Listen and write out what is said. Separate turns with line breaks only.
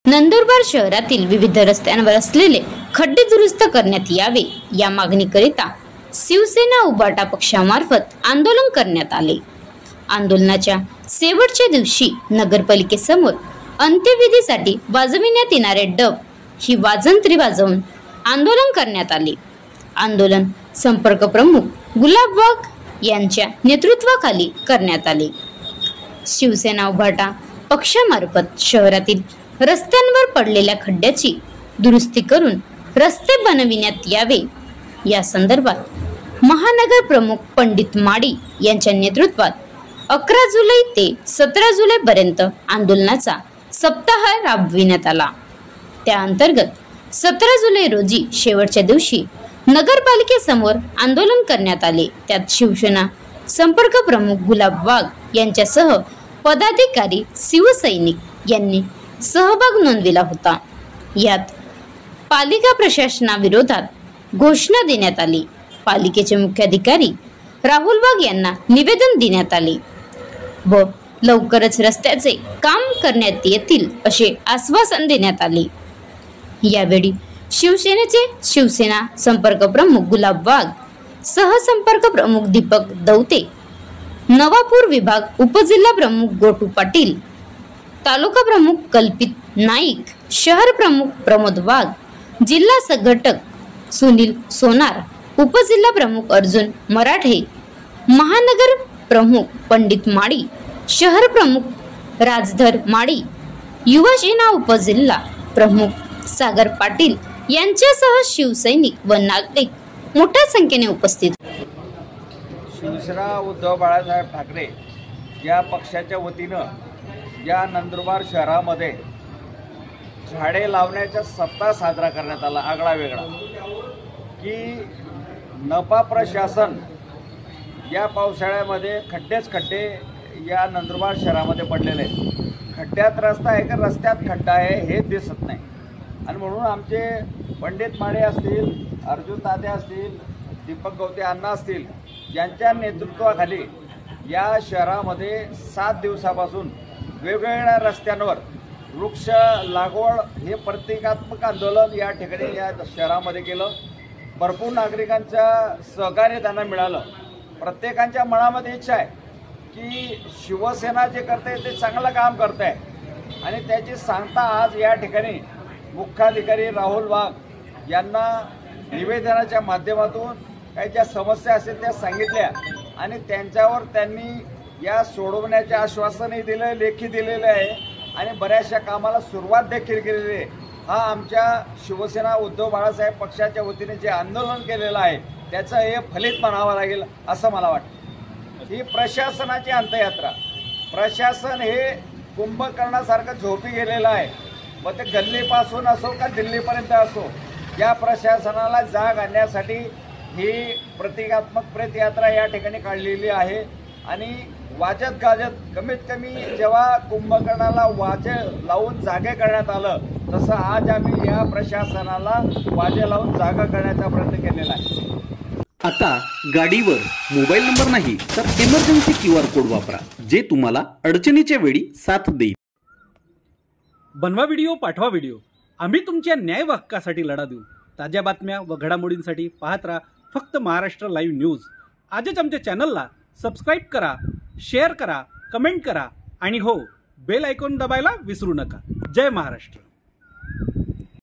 नंदुरबार शहरातील विविध रस्त्यांवर असलेले खड्डे दुरुस्त करण्यात यावे या मागणीकरिता शिवसेना उभाटा पक्षामार्फत आंदोलन करण्यात आले। आंदोलनाच्या शेवटच्या दिवशी नगरपालिकेसमोर अंत्यविधीसाठी वाजविण्यात येणारे डब ही वाजंत्री वाजवून आंदोलन करण्यात आले। आंदोलन संपर्क प्रमुख गुलाब वाघ यांच्या नेतृत्वाखाली करण्यात आले। शिवसेना उभाटा पक्षामार्फत शहरातील रस्त्यांवर पडलेल्या खड्ड्याची दुरुस्ती करून रस्ते बनविण्यात यावे या संदर्भात महानगर प्रमुख पंडित माडी यांच्या नेतृत्वात 11 जुलै ते 17 जुलै पर्यंत आंदोलनाचा सप्ताह राबविण्यात आला। त्या अंतर्गत 17 जुलै रोजी शेवटच्या दिवशी नगरपालिकेसमोर आंदोलन करण्यात आले। त्यात शिवसेना संपर्क प्रमुख गुलाब वाघ यांच्यासह पदाधिकारी शिवसैनिक यांनी सहभाग नोंदविला होता। यात पालिका प्रशासनाविरोधात घोषणा देण्यात आली। पालिकेचे मुख्याधिकारी राहुल वाघ यांना निवेदन देण्यात आले व लवकरच रस्त्याचे काम करण्यात येतील असे आश्वासन देण्यात आले। यावेळी शिवसेनेचे शिवसेना संपर्क प्रमुख गुलाब वाघ, सहसंपर्क प्रमुख दीपक दौते, नवापूर विभाग उपजिल्हा प्रमुख गोटू पाटील, तालुका प्रमुख कल्पित नाईक, शहर प्रमुख प्रमोद वाघ, जिल्हा संघटक सुनील सोनार, उपजिल्हा प्रमुख अर्जुन मराठे, महानगर प्रमुख पंडित माडी, शहर प्रमुख राजधर माडी, युवा सेना उपजिल्हा प्रमुख सागर पाटील यांच्यासह शिवसैनिक व नागरिक मोठ्या संख्येने उपस्थित।
शिवसेना उद्धव बाळासाहेब ठाकरे या पक्षाच्या वतीनं या नंदुरबार शहरामध्ये झाडे लावण्याचा सप्ताह साजरा करण्यात आला। आगळा वेगळा की नपा प्रशासन या पावसाळ्यामध्ये खड्डे या नंदुरबार शहरामध्ये पडलेले आहेत। खड्ड्यात रस्ता आहे का रस्त्यात खड्डा आहे हे दिसत नाही आणि म्हणून आमचे पंडित माडे असतील, अर्जुन तात्या असतील, दीपक गौते अण्णा असतील यांच्या नेतृत्वाखाली या शहरामध्ये 7 दिवसापासून वेगवेगळ्या रस्त्यांवर वृक्ष लागवड हे प्रतिकात्मक आंदोलन या ठिकाणी या शहरामध्ये केलं। भरपूर नागरिकांचं सहकार्य त्यांना मिळालं। प्रत्येकाच्या मनामध्ये इच्छा आहे की शिवसेना जे करते ते चांगलं काम करते आहे आणि त्याची सांगता आज या ठिकाणी मुख्याधिकारी राहुल वाघ यांना निवेदनाच्या माध्यमातून काही ज्या समस्या असतील त्या सांगितल्या आणि त्यांच्यावर त्यांनी या सोडवण्याचे आश्वासनही दिलं, लेखी दिलेलं आहे आणि बऱ्याचशा कामाला सुरुवात देखील केलेली आहे। हा आमच्या शिवसेना उद्धव बाळासाहेब पक्षाच्या वतीने जे आंदोलन केलेलं आहे त्याचं हे फलित म्हणावं लागेल असं मला वाटतं। ही प्रशासनाची अंतयात्रा, प्रशासन हे कुंभकर्णासारखं झोपी गेलेलं आहे। मग ते गल्लीपासून असो का दिल्लीपर्यंत असो, या प्रशासनाला जाग आणण्यासाठी ही प्रतिकात्मक प्रेतयात्रा या ठिकाणी काढलेली आहे आणि वाजत गाजत कमीत कमी जेव्हा कुंभकर्णाला वाजे लावून जागे करण्यात आलं तसं आज आम्ही या प्रशासनाला वाजे लावून जागा करण्याचा प्रयत्न केलेला आहे।
आता गाडीवर मोबाईल नंबर नाही तर इमर्जन्सी QR कोड वापरा, जे तुम्हाला अडचणीच्या वेळी साथ देईल।
बनवा व्हिडिओ, पाठवा व्हिडिओ, आम्ही तुमच्या न्याय हक्कासाठी लढा देऊ। ताज्या बातम्या व घडामोडींसाठी पाहत राहा फक्त महाराष्ट्र लाईव्ह न्यूज। आजच आमच्या चॅनलला सबस्क्राईब करा, शेअर करा, कमेंट करा आणि हो, बेल आयकॉन दबायला विसरू नका। जय महाराष्ट्र।